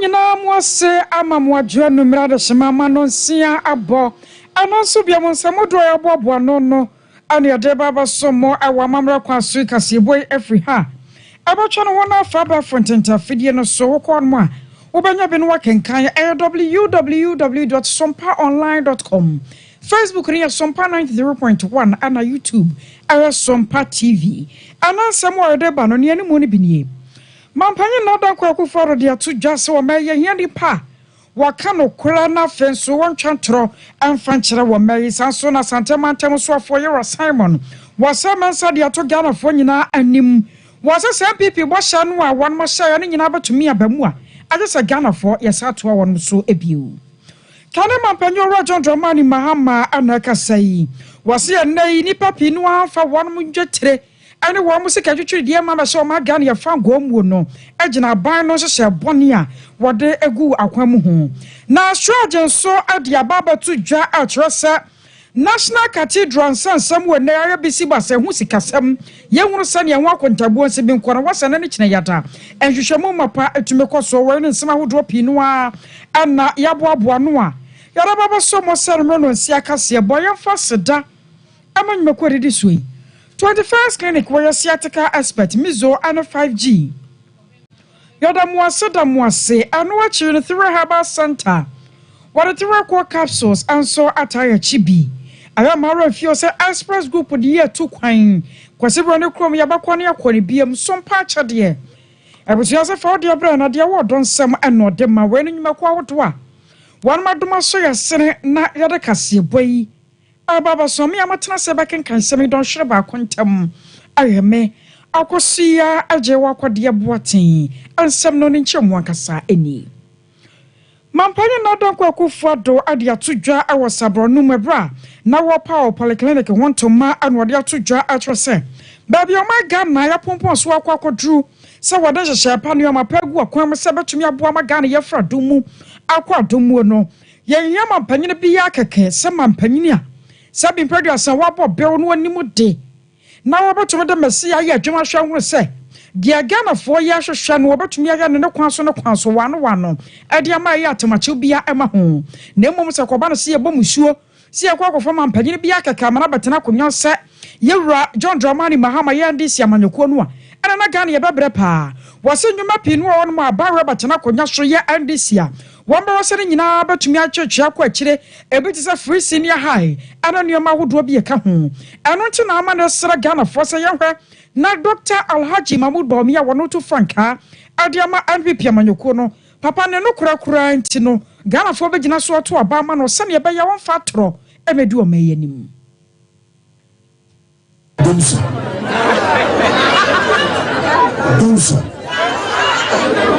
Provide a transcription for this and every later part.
nyina mo se ama mo adwo no mra de shema ma no nsia abo ano so bia mo nsamo do ya bobo no ane de baba so mo awa mamra kwa so kase boy every ha abatwa no wona afa ba frontenta fidie no so wokọ no a wobanya be no wakenkan www.sompaonline.com Facebook ni Sompa 93.1 ana YouTube Sompa TV anansem wo de ba no ne ani mu ne binie Mampanye na da kwa kufaro dia to jase wo meye hiani pa waka no kura na fenso won twantro amfankyere wo meye sanso na santemantem so afo yero Simon wasamansa dia to Ghana fo nyina anim wasase MPP bo hya no a won mo hya ne nyina batumi abamu a agese Ghana fo yesato won so ebiu kana mampanye ro John Dramani Mahama anaka sai wase enai ni papi no afa won mo dwetire ane wo musika twetwe die ma so ma Ghana ya fango mu no agina ban no hye bone a wode egu akwamu ho na astragen so ade ababa to dwa atresa National Cathedral sansam we na ya bisi base hu sikasam ye hunu sane ho akontabo nse bi nkora wasane ne kine yata enhwehwemu mapa etumekọ so we ne nsema hodo pinu a ana yaboaboa no a yara baba so mo sermo no nsi akase boye faseda amanyemekọ redi suyi 21st clinic where sciatica expert Mizo and 5G. Yoda muase anu achi the 3 herbal center. What the 3 core capsules and so attire chibi. I am a few say express group the year 2 kwine. Kwasibro ne krom yabakwane akoni biem Sompa chadie. I was just for the brand at the award don some and no dem ma when you makwa wotwa. One maduma so ya sene na yada kase boy. Baba so me amatena se beken kan se me don hwere ba kontam ayeme akosia ajewa kwade boaten ansem no ne nchemu ankasa eni mampanye na don kwakufu ado ade atodwa awosabro no mebra na wo power polyclinic wontoma anode atodwa atrose baby o ma Ghana ya pompon so akwakodru se wode hyehye pa no mapagu akwam se betumi aboa ma Ghana ye fra domu akwadomu no ye yema mampanye bi ya keke se mampanye a Sabi mpedi asan wabo beo no animu de na wobetumi de mesia ye adwuma hwa hunu se dia Ghana fo ye hwehwa no wobetumi ya ne kwanso wano ade ama ye atamache bia ema ho na emom se koba no se ye bomusuo se ye kwakofo mampanyine bia kaka mana betena konyo se yewura John Dramani Mahama ye ndisi amanyeko no a ana na Ghana ye bebre pa wose nwuma pinu won mo abawe betena konyo so ye ndisi a wamba wasere nyina batumi achechia kwa akire ebiti se free senior high ana nneoma hodo bi eka ho eno nti na ama no sra Ghana fo se yehwe na Dr. Alhaji Mahmoud Bawumia wono to Franka adiama NPP amanyoko no papa ne no kura nti no Ghana fo begina so to aba ma no se ne be ya won fa tro emedu o mayanim Dumso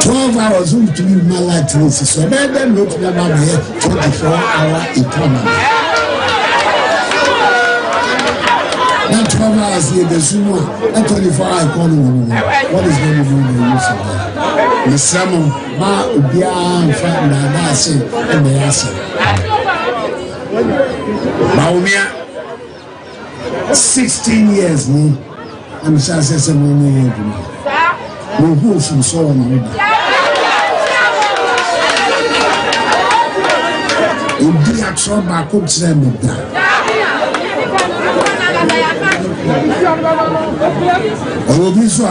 12 hours to be my life to this. So then look about the 24-hour economy. Not 12 hours here, there's no 24-hour economy. What is going to do in the use of that? The salmon, ma ubia and fat and the answer. Bawumia 16 years no. I'm saying something no who from so on. Obi atro ba ko kire me da. Obi so a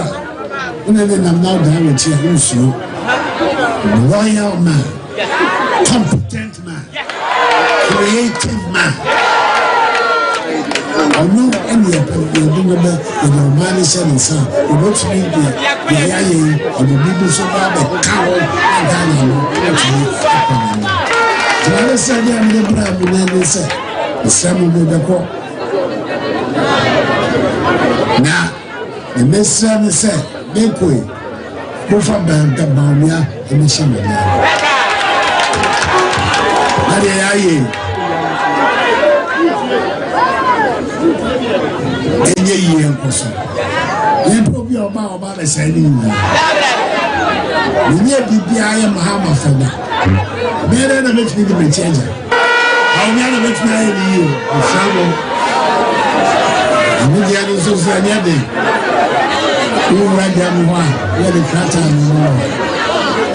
na nam now da we tie nsuo. Royal man, competent man, creative man. I know any of the money selling some. You want to be the people so bad the cow and I said, I'm the brand and said, the salmon will be caught. Now, the messenger said, make way. Go for Banta Bawumia and the Shaman. Enye yi enkoso ye probi oba be say ni ni bibia ye Mahama fada mere na make me the change how me na make me aye ni o osamo ni dia no so say ni ade ni ra dia mo wa ye the crata no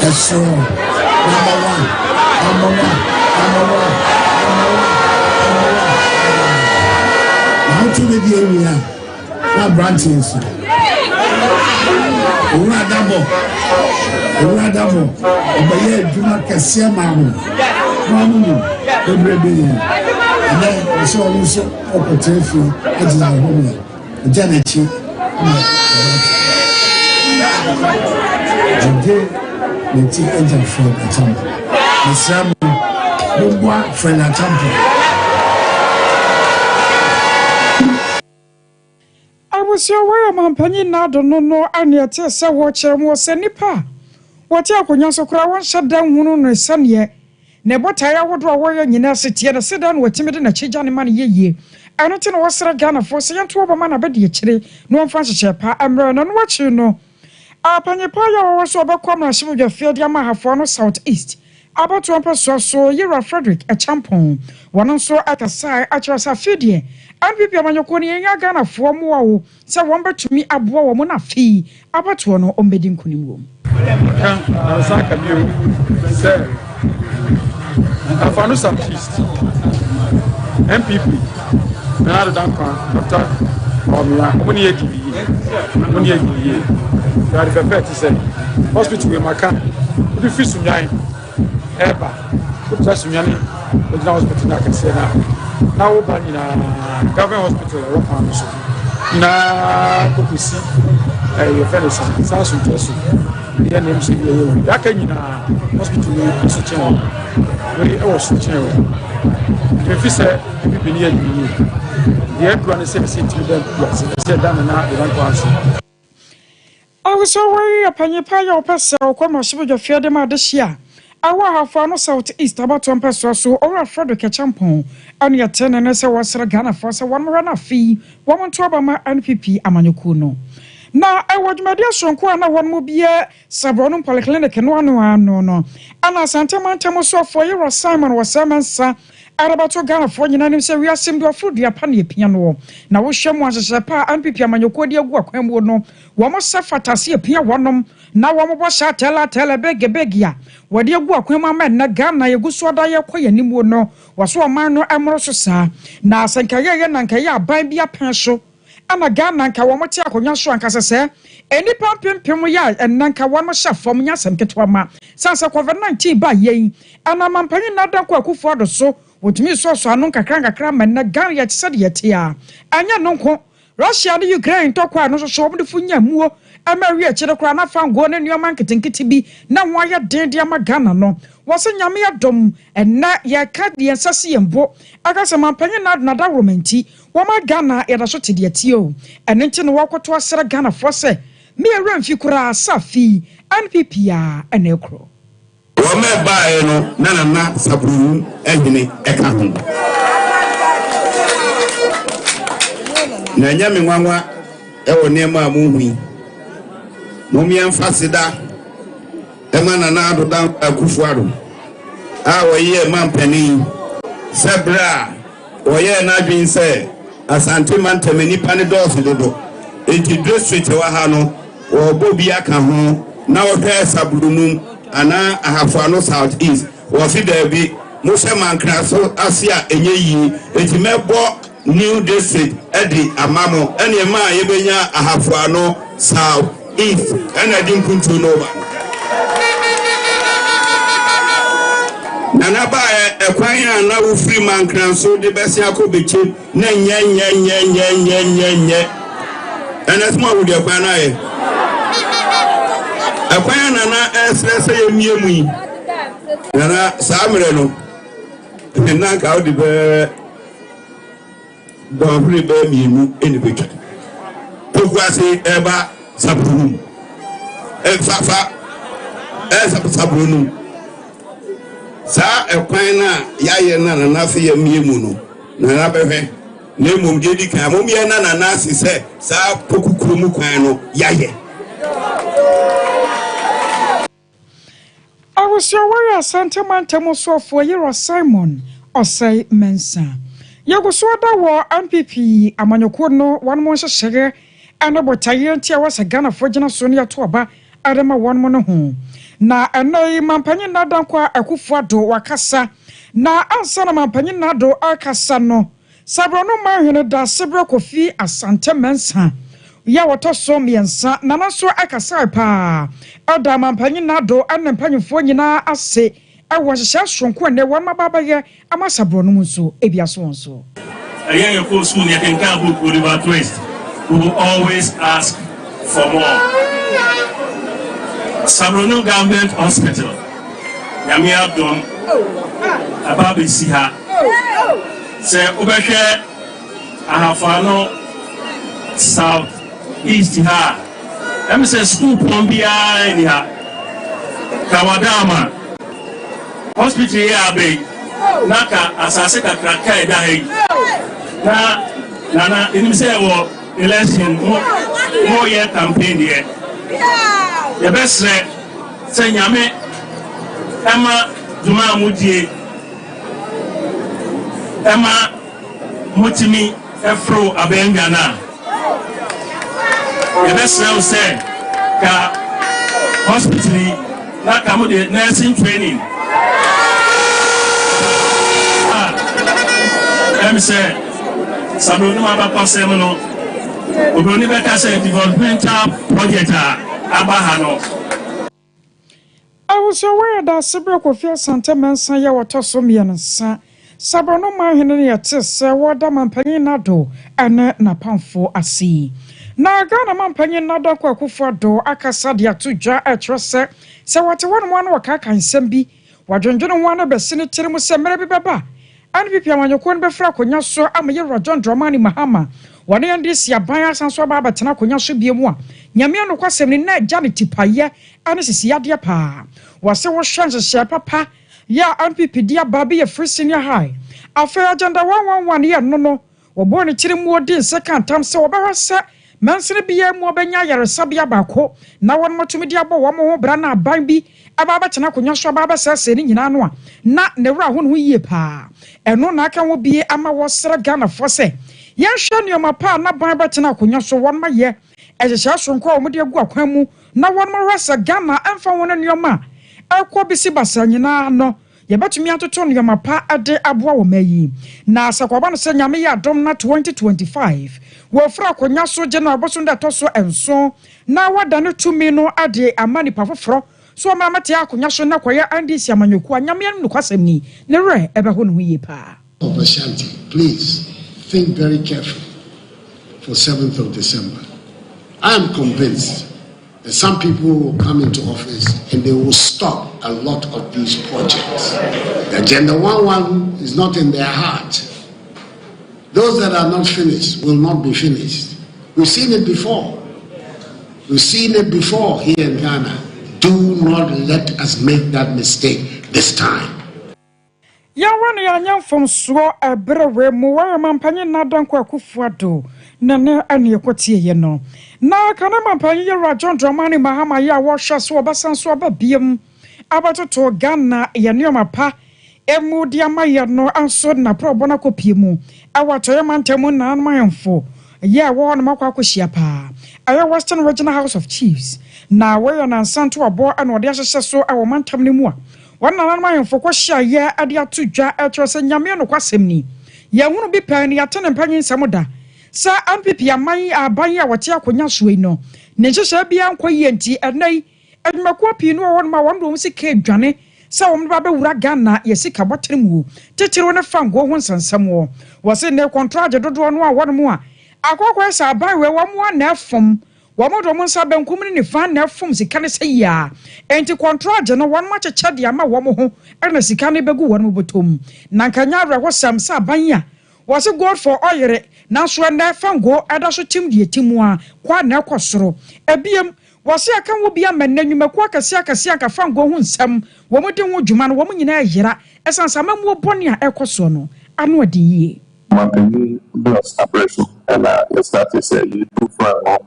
eso How to the area? What branches? Double. Obey Juma Cassia Mamu. Every day. And then I saw also opportunity as a woman. Janet. The tea engine from a temple. The Sam Bumba from a temple. I was your way, my companion. Now don't know, and yet, so watch him was any pa. What you can also cry shut down one on a sun ye. Never tire what warrior in university and sit down with timid and a chijan money ye. I don't know what's a gun for saying to a man a bed ye, no Francis pa, and run on what you know. Panyapaya also about commerce with your field Yamaha for southeast. About to person so Yera Frederick a champon. One also at a side at your Safidi. And people Manoconi and Ghana for more. So one but to me a boy mona fee. About to no ombeding Kunimu. I found some east. MPP. Now the Doctor. When you are prepared to say, hospital in Macan, the fish to nine, ever, put us in Yanni, but now hospital I can say now. Now, but in a government hospital, now, put me see a fellow son, Sassy Tessu, the names of you. That can in a hospital, very awesome channel. If you say, you've been here, the everyone is saying to them, yes, said down and out, they don't answer. I was so worried upon your pay or person or commerce with your field this year. I will have found southeast about 1 person or a Frederick a champon. And your 10 and I was a Ghana for so 1 run fee, 1 to my NPP Amanukuno. Now I would my dear son, one will be a Sabronum Polyclinic and 1 no. And as Santa Montamoso for your Simon was Simon, sir. Arabato Ghana for you say we are sim to food the penny piano. Now we shame was a pa and pipi manyokodia work when we know. One must suffer to see a piano one. Now one was a tell a begia. What dear work when my man na Ghana you go so die a quay any more no was so a man no amorous sa. Now Sankaya and Kaya buy be a pencil. And a Ghana Kawamatia Konyaso and Casa any pumping Pimoya and Nanka one must shut from Yas and Ketwama. Sansa COVID-19 by ye. And I'm paying not Kwaku for the so. With me so no kakanga cram and Nagari at Sadia. Anya no Russia and Ukraine talk quite no so the Funya Moor. And Maria Chedocrana found going in your marketing kitty. Now why you dead dear Magana no. Was a Yamia dom and not ya cat the assassin and bo. I got some opinion not another woman tea. Wama Ghana at a shot at you. And then to walk to a Sarah Ghana for say. Me a run fukura Safi and PPR and Elcro. Wame bae no na saburu ehini eka ho na nyame nwanwa ewo nema amuhui no mi emfasida ema na adoda akufuado a woye mampani sebra woye na dwin se asante mantamani pane dose dodo enti district wa ha no wo bobi aka ho na wo hwe saburu num ana ahafano southeast wo fi there bi mo se mankra so asia enye yi enti mebo new district edi amamo ene ma yebenya ahafano southeast ene di nkuntu no ba nana ba ekwan ya na wo free mankra so de besi akobeche na nye ene smo wo de kwa na ye akwanya nana esrese yemiemu yi nana samre no nna ka odi be don free be mienu eni betwa pokuase eba sabunu fafa sabunu sa ekwan na yaye nana fe yemiemu no nana behwe na mum je di kan mum ye nana asise sa pokukuru mu kwan no yaye. I was your warrior Santa Montamoso for your Simon or say Mensa. Yagoswada war MPP Amanyokono, 1 month sugar, and about Tayantia was a gunner for Jana Sonia Toba, adama won mo no ho na enoi mampanyin na dankwa akufuado wakasa na ansa na mampanyin na do akasa no sabro no mahwene da sebro kofi asante mensa ya woto so miensa na na so akasa pa oda mampanyin na do anempanyifo nyina ase awo hyehyɛ sonko ne wa mababa ye amasabro no nso ebiaso nso again your course school you can come book Oliver Twist we will always ask for more. Sabrono Government Hospital Yami Abdon Ababi Siha say Ubeke Ahafano South East ha say school Pombia Nia Kawadama Hospital Abe Naka Asase Kakraka Dahi na say wo election more year campaign here the best say nyame Emma Juma Mudie Emma Mutimi Efro Abengana the best say ka hospital na kamu de nursing training say Sabrono Mabapa Semono Obroni Beka say developmental project Abahano. I was aware that Sabro Kofi Santa Mensa ya watoso miensa Sabrono mahwene ya tse wada mampanyin nado ene na pamfo asi na Ghana mampanyin nado kwa kufuado akasa de atudwa etrese se wate wonu wan wakaka nsem bi wadwondwono wan besine tiremu se mere bi beba and pipi amanyokon befra konya so amaye Rajon Dramani Mahama wane yande si aban asanso ba batena konya so biemu a nyame no kwasem ni na gya ne tipaye ane sisi ade pa wase wo hwanhye papa ya MPP dia babi ye free senior high afa agenda 111 ye no wo bo ne kiremu odi second time se wo ba hwase mansene biye mu obenya yaresabia bako na won motumi dia bo wo mo ho bra na aban bi aba batena konya so aba basase ni nyina no a na ne wura ho no yie pa eno na aka wo bie ama wo sra Ghana fo se ye hwe ne omapa na ban batena konya so won ma ye ehyehyɛ sonko a omde agu akwan mu na won ma rasa Ghana amfa won neoma akọ bisi basa nyina no ye betumi atoto neomapa ade aboa wo mayi na asakwaba no se nyame ya dom na 2025 wo fra konya so je na aboso nda toso enso na wada no tumi no ade amani pafoforo so mamate akonya so na koye andisi amanyoku anyame no kwasem ni ne re ebe ho no yie pa of Ashanti, please think very carefully for 7th of December. I am convinced that some people will come into office and they will stop a lot of these projects. The Agenda 111 is not in their heart. Those that are not finished will not be finished. We've seen it before. We've seen it before here in Ghana. Do not let us make that mistake this time. Ya wane ya nyamfom so ebrewe mu wa mampanye na danko akufuado na ne ane ekotie ye no na kana mampanye ye Rajon Dramani Mahama ya wo hwa so obasan so ababiem abatoto Ghana ye neoma pa emu dia maye no anso na probo na kopie mu awato ye mantemu na anmayemfo ye wo no makwa akohia pa aye Western Regional House of Chiefs na we na nsanto abo ana ode ahyehye so awo mantam ne mu a wana nan mayemfo kwhia ye ade atudwa etrose nyame no kwasem ni ye hunu bi pan ni atene mpanyin samuda sa MPP aman aban ya wote akonya soe no ne hyehye bia nkoye nti enai adwumako pi no won ma won do sika dwane sa won ba bewura Ghana ye sika botere mu tetire ne fango ho nsansam wo se ne contract dodo no a won mu a akokwa sa aban we wo mu na afom wamodo monsa benkum ni fan na fom sika ne seya enti contract no won ma cheche de ama wo mo ho na sika ne begu won mo botom na nkanya awra ho sam sa banya was God for oyere na so na fango ada so tim de timu a kwa na ekosoro ebiem was aka wo bia mananwumaku akase akase aka fango ho nsam wo mo de ho dwuma no wo mo nyina yera esansama mo bone a ekoso no ano ade yie Mapeni do establish and start to say you do for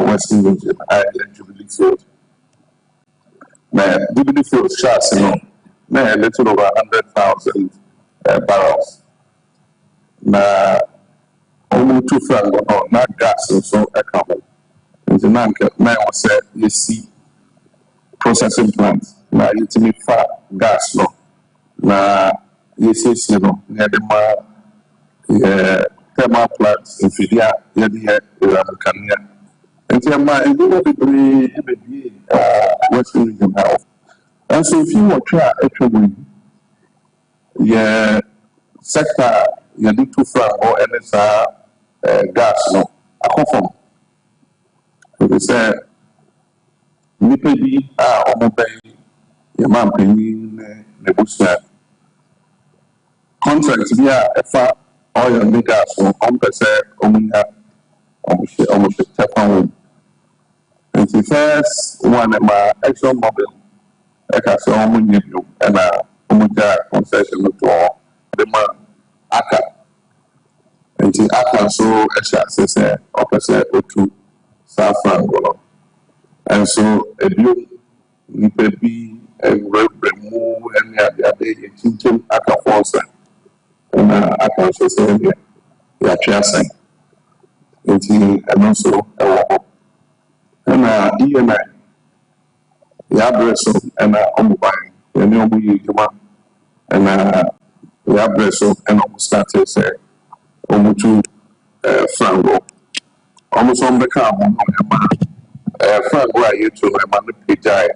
Western Region, and Jubilee Field. Jubilee Field shots, a little over 100,000 barrels. Now, only 2 francs, not gas, and so a couple. nti na was you see processing plant na yɛtumi fa gas no na yɛsiesie no na yɛde ma thermal plant mfidi a yɛde yɛ kanea nti ɛma ɛdino bebree ɛbɛbie western region ha ɛnso fi wɔtwe a ɛtwa mu yɛ sector yɛde to fra hɔ ɛne saa gas no akɔ fam ɛfiri sɛ nnipa bi a ɔmo bɛn yɛma mpanyin ne n'abusua contract bi a ɛfa oil ne gas no ɔmpɛ sɛ ɔmo nya ɔmo hyɛ tɛfa wɔ mu nti first one ma Exxon Mobil ɛka sɛ ɔmo nyɛ bio ɛna ɔmo gya concession no to hɔ de ma aka nti aka nso ɛhyɛ ase sɛ ɔpɛ sɛ otu saa frango no ɛnso ebio nipa bi ɛwurawura mu ɛne adeade yɛ kyinkyim aka fɔnsa ɛna aka nso sɛ yɛatwe asɛn nti ɛno nso ɛwɔ hɔ ɛna ENI yɛabrɛ so ɛna ɔmo ban yɛne ɔmo yɛ adwuma ɛna yɛabrɛ so ɛna ɔmo starte sɛ ɔmo tu frango ɔmo nso ɔmbɛka ho no ɛma frango a yɛtu no ɛma no pagyae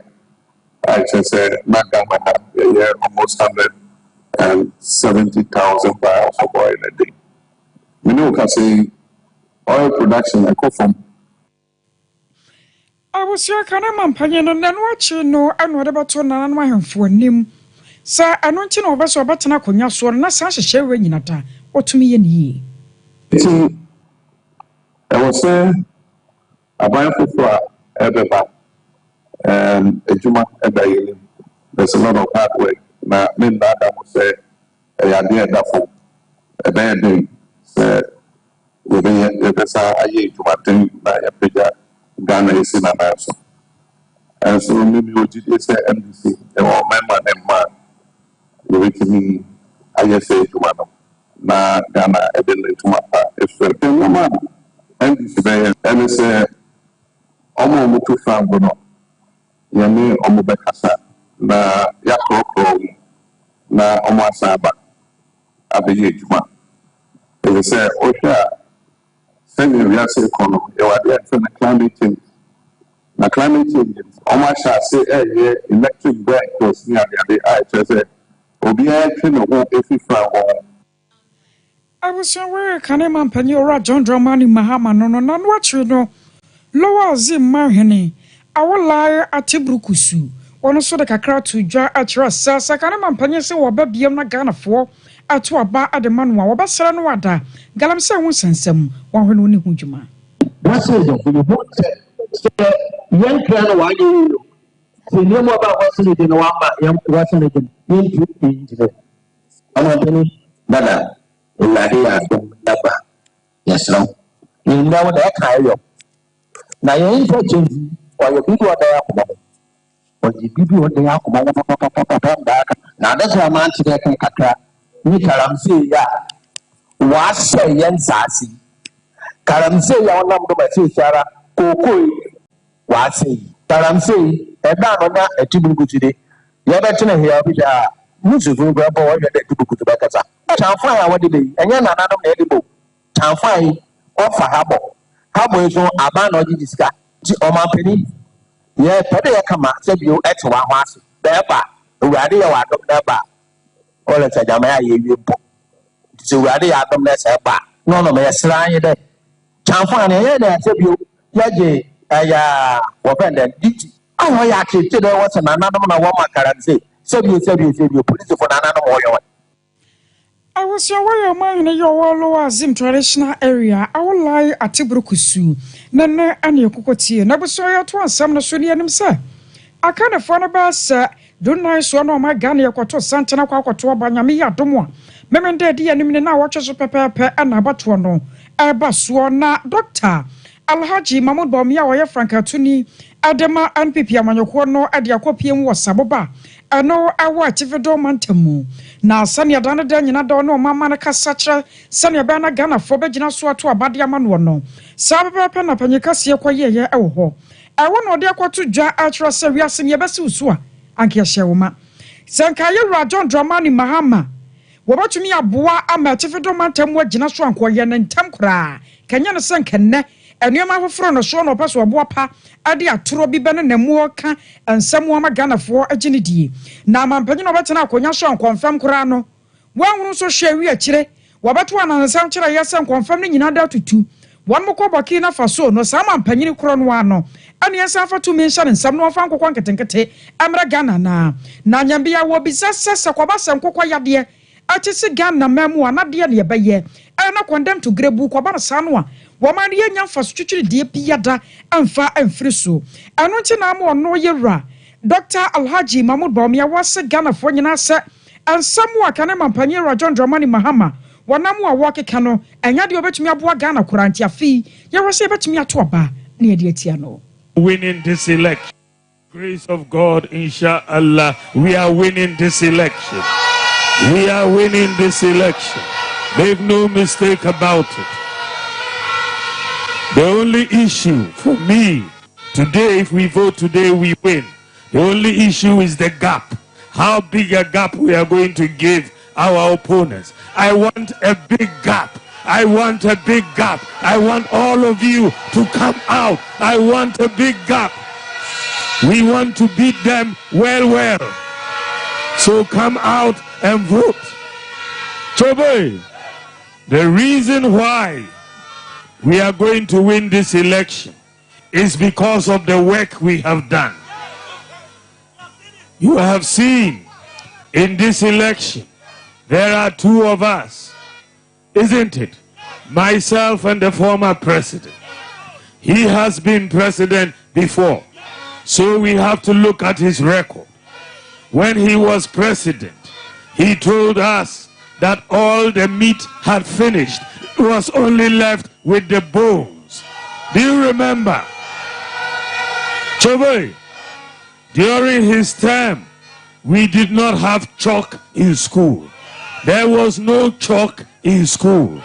a kyerɛ sɛ na Ghana ha yɛyɛ almost 170,000 barrels of oil a day. Mene wo ka sɛ oil production ɛkɔ fam. Abusua kana mampanye no na no achi no anu de beto na no ahemfo anim sa anu nti na obeso obetena konya so na sa hyehye we nyinata otumi ye niye Ti ɛwɔ sɛ aban fofo a ɛbɛba ejuma ɛbɛyɛ there's a lot of hard work na me ndada mo sɛ ɛyade ɛdafo ɛbɛyɛ den sɛ yɛbɛsa ayɛ ejuma na yɛpagya Ghana is in an answer. And so maybe what you say NBC, the member and man, you wait to me, I just say to madam, na Ghana, I didn't to my part. If the man, NBC, and say, Omo Mutu Fambono, Yami Omo Bekasa, na Yakro, na Omo Saba, Abiy Juma. They say, Osha. Send me a say, you are there for the climate change. The climate change, Oma shall say, electric vehicles near the eye, say, Obia, if you found. I was somewhere can a man penny or John Dramani Mahama no non watch you know. Lower Zim Marhene, our liar at Tibrukusu, one also the Kakra to jar at your cells, I can a man penny say, or baby, I'm not gonna for. Atu aba ademanwa wabasara no wada galamse ho sensem wa hwe no ne hu dwuma wase do for you se yan kra no wa ye yo se ne mo ba wase ne de no wa ma yan wase ne de yin tu injile ana tani dada ulade ya do daba yesro yin da wa da ka yo na yin to chenji wa yo bi do da ya ko ba o ji bi o da ya ko ba da na da sa ma anti da kan kakra ni karamse ya wasa yan sasi karamse ya onam do mate sara kokoi wase karamse e da no na etibukutude ya be tene hia bi da musufu gba bo wo de etibukutu ba kasa chanfan ya wode be enye na nanom na edibo chanfan ofa habo so aba na oji disika ti o ma pani ye pede ya kama se bi o etewa ho ase da ba owurade ya wa dom da ba all the time I hear you. So, I don't let her back. No, me a slang. Chamfan, I tell you, Yaji, I offended. I know you actually did what's another woman can say. So you police for another warrior. I was your way of mine in your lower Zim traditional area. I will lie at Tibrukusu. Nana and your cocotti, never saw you at once. Some Australian himself. I can't afford a bus, don't I so no my gun your quarto Santana Quato Banyamia Domo. Memende dear Nimina watches a pepper and abatuano. Abaswana doctor. Alhaji Mahmoud Bomia or Franca Tuni, Adema and Pipia Manoquano at Yacopium was Saboba. ano awa ativedo mantamu na sani adana da nyina da no mama na kasachra sani aba na Ghana fo begina so ato abade ama no no sababa pe na panyika se kwayeye ewo ho ewo no de akwato dwa atra se wiase ne bese usu a anke hye wo ma sanka ye John Dramani Mahama wobatumi aboa ama ativedo mantamu agina so ankoye ne ntam kra kanya ne sankenne enuama foforo no so no paso aboa pa ade atoro bi bene na mu ka ensamo ama Ghanafo agine die na mampanyi no betena akonya so ankonfam kora no wanhunu so hwe akire wabeto anansam kire yesa ankonfam no nyina da tutu wan moko boki na faso no sa mampanyi kora no ano ane yesa afatu mensha nsam no afa nkokwa nketenkete amra Ghana na nyambia wo bisasa kwabasa nkokwa yade atisi Ghana mamu anade ne yebeye na condemn to grebu kwaba sano a woman ye nya fa twitwiri de piada amfa amfiri so anu nti na mo no yewra Dr. Alhaji Mahmoud Bawumia wase Ghana fo nyina se ansamu aka ne mampanye John Dramani Mahama wanamu a wokeka no enya de obetumi aboa Ghana koranti afi ye wose betumi ato aba na ye de atia no winning this election. Grace of God, inshallah, we are winning this election. We are winning this election. Make no mistake about it. The only issue for me today, if we vote today, we win. The only issue is the gap. How big a gap we are going to give our opponents. I want a big gap. I want a big gap. I want all of you to come out. I want a big gap. We want to beat them well. So come out and vote. Choboy, the reason why we are going to win this election is because of the work we have done. You have seen in this election, there are two of us, isn't it? Myself and the former president. He has been president before, so we have to look at his record. When he was president, he told us that all the meat had finished. It was only left with the bones. Do you remember? Choboy, during his term, we did not have chalk in school. There was no chalk in school.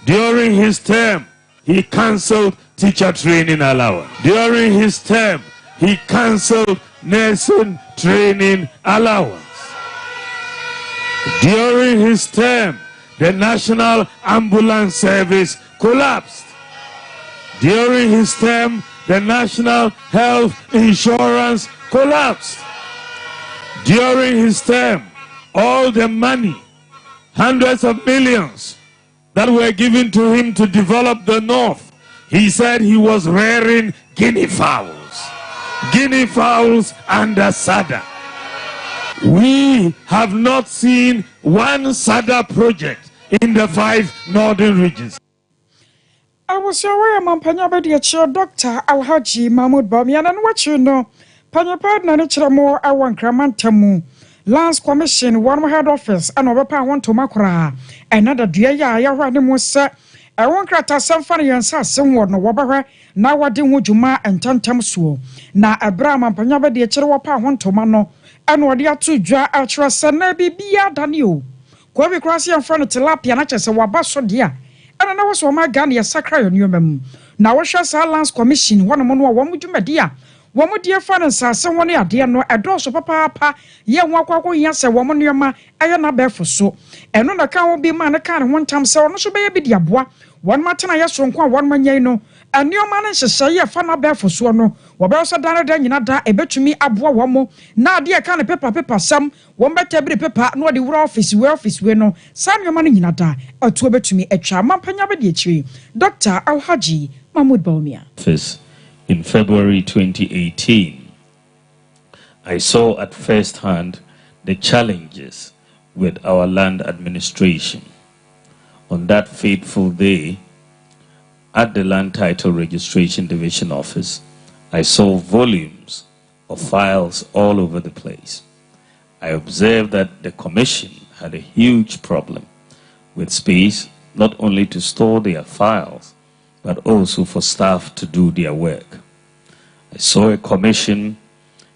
During his term, he cancelled teacher training allowance. During his term, he cancelled nursing training allowance. During his term, the National Ambulance Service collapsed. During his term, the National Health Insurance collapsed. During his term, all the money, hundreds of millions that were given to him to develop the North, he said he was rearing guinea fowls under SADA. We have not seen one SADA project in the 5 northern regions. I was aware Mampanya Badia Dr. Alhaji Mahmoud Bawumia and what you know, Panyapad Nanichamo, I want Kramantamu, Lands Commission, one head office, and over one to Makura, another dear Yawanimusa. I won't crack some funny and someone no wabara, now what did Wujuma and Tantam Suo. Na Abraham and Panyaba de Cherwapa one to Mano, and what ya two dra ultra sanabi bia than you. Quavi crossy in front of Tilapia, not as a wabasso dear. And I was my gun, your sacre on your mem. Now, what shall Lands Commission, one among one would you, my dear? One would dear friend, someone near dear no address of papa, ye walk yes, a woman near my iron a bear for so. And on account will be man a kind one time so, no so be a bit ya bois. One matin I asked one man ye no. And your man is a say a fan of bear for so no. Wabelsa dana dan yinada a bet to me abwa wamo. Na dear kind of paper some. One bet every paper no the office we no. Sam your money yinada or to bet to me a charm panyabadi. Dr. Alhaji Mahmoud Bawumia. In February 2018, I saw at first hand the challenges with our land administration. On that fateful day, at the Land Title Registration Division office, I saw volumes of files all over the place. I observed that the commission had a huge problem with space, not only to store their files, but also for staff to do their work. I saw a commission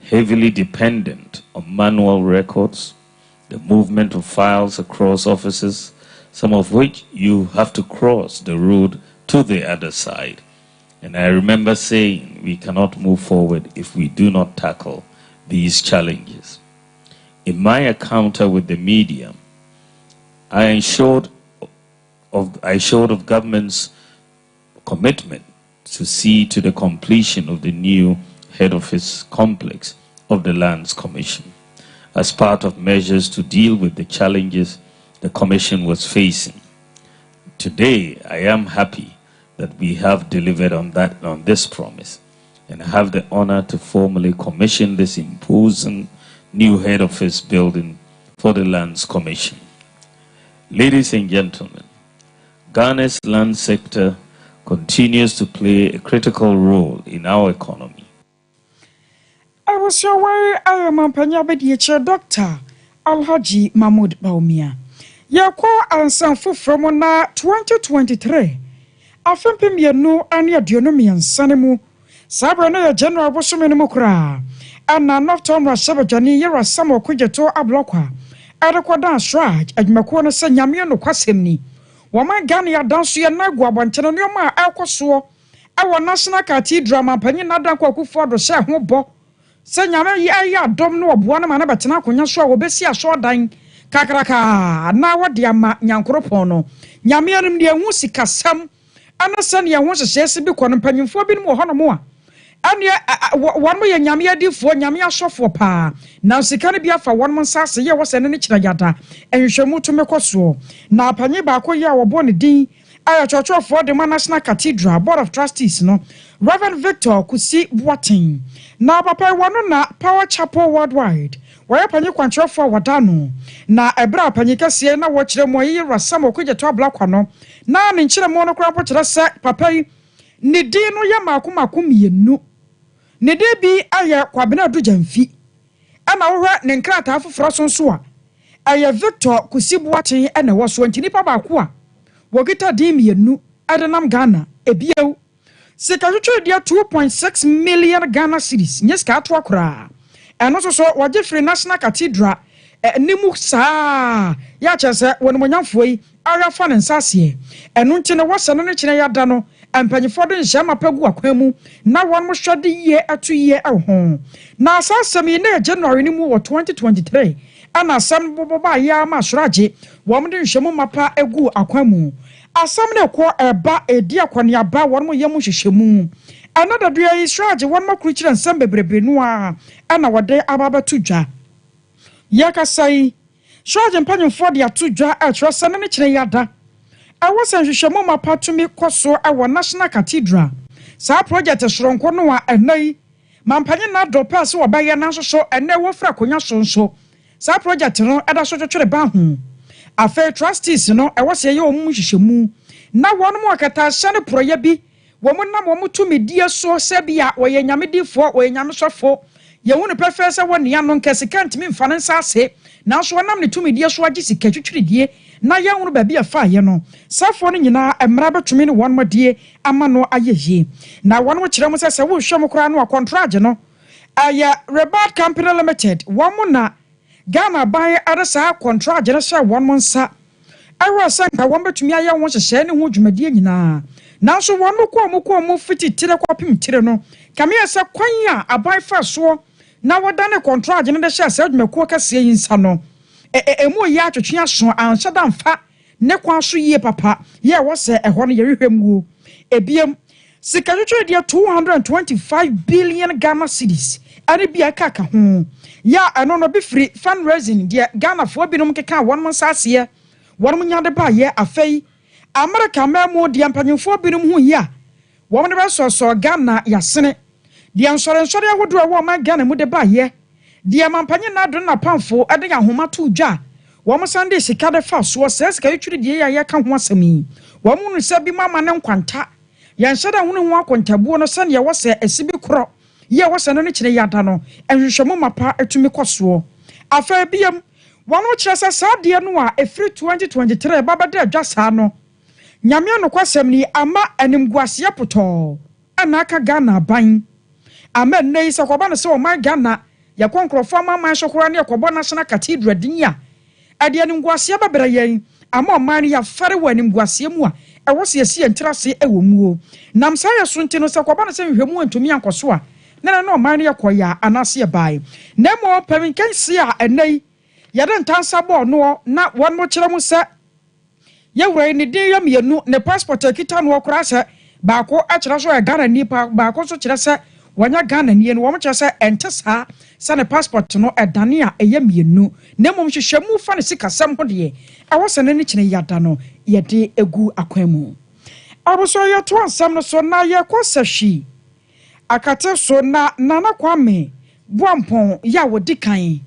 heavily dependent on manual records, the movement of files across offices, some of which you have to cross the road to the other side. And I remember saying we cannot move forward if we do not tackle these challenges. In my encounter with the media, I showed of government's commitment to see to the completion of the new head office complex of the Lands Commission as part of measures to deal with the challenges the Commission was facing. Today, I am happy that we have delivered on this promise, and I have the honor to formally commission this imposing new head office building for the Lands Commission. Ladies and gentlemen, Ghana's land sector continues to play a critical role in our economy. I was your way, I am a Panyabedi Doctor Alhaji Mahmoud Baumia. Yakwa ansanfo from na 2023. Afempem ye no ane adionomi ansanemu. Sabra na general bosome ne mukra. Ana noftom ra sabajani ye rasam okwejeto ablokwa. Adekwada shraj adwumako no se nyame no kwasem ni. Wama Ghana ya danso ye na gwa bonchene no ma akoso. Awo national cathedral mampanyi na dan kwakufo do se ho bo. Se nyame ye aya dom no oboa na ma na betena akonya so a wobesi aso dan. Kakraka na wadi ama nyankropon no nyame anim de hu sikasam anasane ye hu sesese bi kono panyimfo bi no ho no mo a ane wonmo ye nyame adifo nyame asofo pa na sika ne bi afa wonmo nsase ye wo sene ne kira yada enhwehwemu to mekoso na panye ba ko ye wo bo ne din aya chochofo de National Cathedral Board of Trustees no Reverend Victor Kusi Boateng na papa wono na Power Chapel Worldwide waya panye kwantrofo wadano na ebra panye kase na wo kire mo ye rasam okwejeto ablakwa no na ne nkire mo no kra po kire se papa yi ne din no ya makomakom yenu ne de bi aye kwabena do jamfi ana wo hwa ne nkrata afoforo sonso a aye Victor Kusi Boateng ene wo so ntini pa ba ko a wogita din yenu adenam Ghana ebiew sika twetwe dia 2.6 million Ghana cedis nyeska to akra eno so waje free National Cathedral nimu saa ya chese wonmonyamfo yi ara fa ne nsase eno nti ne wose ne kine ya da no empanyefo do nhama pagu akwamu na won mo hwede ye atu ye ho na asasem yi na January ni mu 2023 ana asam boboba ya ma soraje won de nhwemu mapa egu akwamu asam ne ko eba edi akwane aba won mo yemu hwehwemu another do yi soraje won mo kru kire nsam bebrebe no a ana wode ababa tudwa yakasai soraje mpanyefo de atudwa atwese ne kire yada awosan hwehwemu mapa tumi koso awo National Cathedral sa project soronko no a enai mampanye na do pass wo baye na so enai wo fra konya sonso sa project no eda so twetwere ba ho afa trustees no ewose ye omu hwehwemu na won mo akata hye proye bi wo mo na mo tumi die so se bia wo ye nyamedifo wo ye nyamesofo ye hu ne prefer se wo ne ano nkese kant mi mfa ne nsase na so nam ne tumi die so agi sika twetwere die na ya hu ba bia fa ye no safo ne nyina emra betumi ne won modie ama no ayehie na won mo kire mo se wo hwem kora no contract no aya Rebirth Company Limited wo mo na Ghana buy arasa contract jere sha won mo nsa awa sanka won betumi aya won hyehye ne ho dwumadie nyina na so won mo mo fiti tire kwapim tire no kame ese kwan a abai fa so na wodane contract ne de sha sa dwumako kase yi nsa no emu ya atwetwe aso anhye da mfa ne kwa so yie papa ye wo se eho no ye hwehwem ebiem sika twetwe dia 225 billion Ghana cedis ani bia kaka ho ya ano no be free fundraising dia Ghana fo binom keka won mo nsase won mo nyade ba ye afei America memo dia mpanyimfo binom hu ya won ne be so Ghana yasene dia nsore ahodo a wo ma Ghana mu de ba ye dia mampanye na do na pamfo ade ya homa to dwa wo mo sande sika de fa so se sika yitwiri die ya ka ho asami wo mo nu se bi mama ne nkwanta ya nhyada hunu ho akontabuo no sane ya wo se asibi kro ye wo se no ne kire yada no enhwehwemu mapa etumi koso afa biam wo no kire se saade no a efri 2023 baba de adwa saa no nyame no kwasem ni ama animguase poto ana aka Ghana ban ama nei se kwaba no se o man Ghana ya konkrofo ama shokora ne yakobo national cathedral dinya ade animguase babra yen ama man ya fare wani mguase mu a ewo se yesi entrase ewo mu nam sa ya sunti no se koba na se hwemu antumi ankoso a na no man ya koya anase ya bai na mo paminkense a enai ya den tansa bo no na won mo kire mu se ya wura ni din ya mienu ne passport akita no okura se baako a kire so ya Ghana ni baako so kire se wanya Ghana ni no wo mo kire se entesa sa ne passport no edane a eye mienu na mom hwehwemu fa ne sikasam ho de awosane ni kine yada no ye de egu akwamu abuso ye to ansam no so na ye kwasahwi akate so na nana kwame buampon ya wodi kan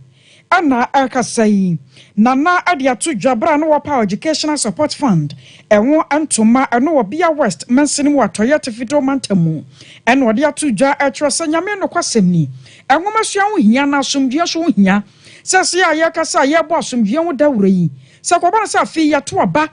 ana akasai nana adiatu dwabra no Power Educational Support Fund enwo antoma eno obia West mensin mu atoyete fido mantamu eno odiatu dwa atwese nyame no kwasemni enwo masua ho hia na asomdua so ho hia sese ya yakasa ye bo asomdua ho dawure yi se ko bana sa fi ya to aba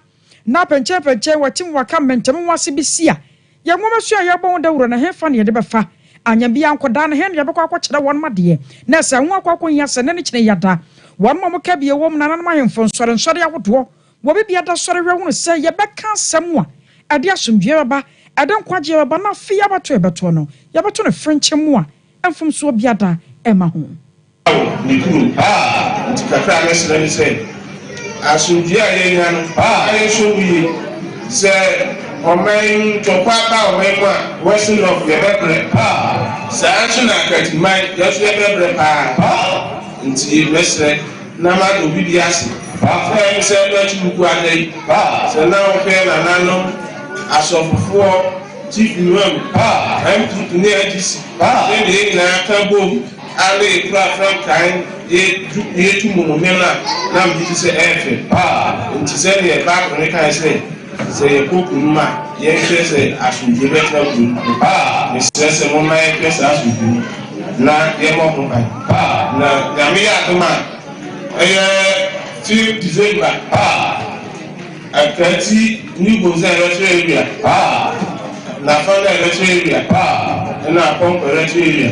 na penche watim waka mentem wase bisia ye nwo masua ye bo ho dawure na hefa ne ye de befa anyabia ankoda na hen ye bekwa akokere won made na se ho akwa hia se ne ne kine yada won mo ka bie wom na nanam ahemfo nsore awodo wo bibia da sore hwe se ye beka asem a ade asomdua ba ade nkwaje ba na fi ya bato ebeto no ye beto no french mu a emfom so biada ema ho nikuru tikakra mesere ni se asomdua ye nya no aye so wi se omen tokwa ba omen kwa western of the bebre sa action akati mai yesu bebre nti mesre na ma do bibiase fa se do chibuku adai se na o pe na nano asofofo chief imam am ne adisi ne na kabo ale pra frankan ye tumu mena na mbi se efe nti se ne ba ko ne kan se ye koku ma ye se asunje be tra ku ne se mo ma ye se asunje na ye mo ko na gami ya kuma ti December akati ni boza electoral area na fana electoral area na pump electoral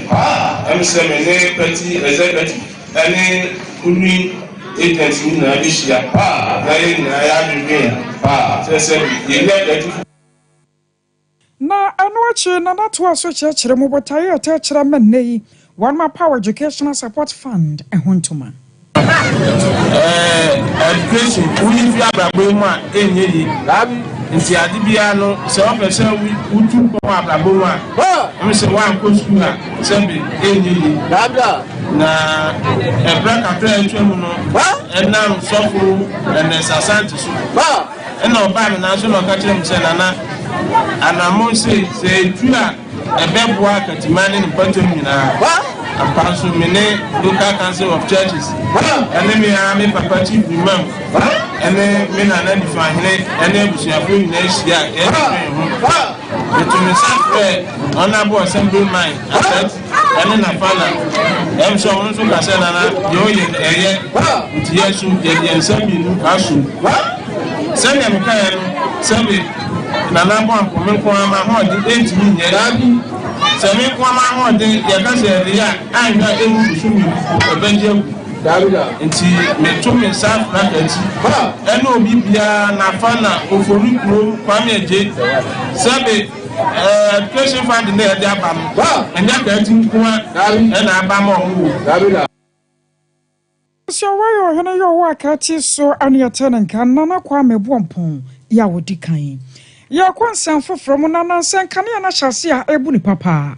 area se me ne party executive ani uni agency na bishia na ye na ya bibi se ye le na anoche na nato aso chekere mo botaye atechera mennei one Power Educational Support Fund ehontoma education uni fi abrabo mu a enyeri nti adibia no se o pese utu ko abrabo mu a em se wa ko school a se be enyeri na ebra katra etwemu no enam sofo ene sasanti so ena oba me na so no ka kire mu se nana anamo se tu a ebeboa katimani ni patom nyina apanso mene local council of churches ene me papa chief imam ene me na na difahine ene busuafo nyina hia etumi safe honorable assemblyman asset ene na fana em so won so ka se na yo ye eye nti yesu ye nsami nu asu sani amka no sabe na na bo anko ko ama ho de etimi nye dabi sami ko ama ho de ye ka se de ya anya ewu busumi obenje daruda nti metumi sa frankanti ene obi bia na fana ofori kuro kwame eje sabe education fund na e de aba no enya ka ti nkuwa ena aba ma owo daruda so wayo hene yo wa ka ti so aniata nka nana kwa mebuompon ya wodi kan ya kwansan foforo mu nana san kan ya na hyase a ebu ni papa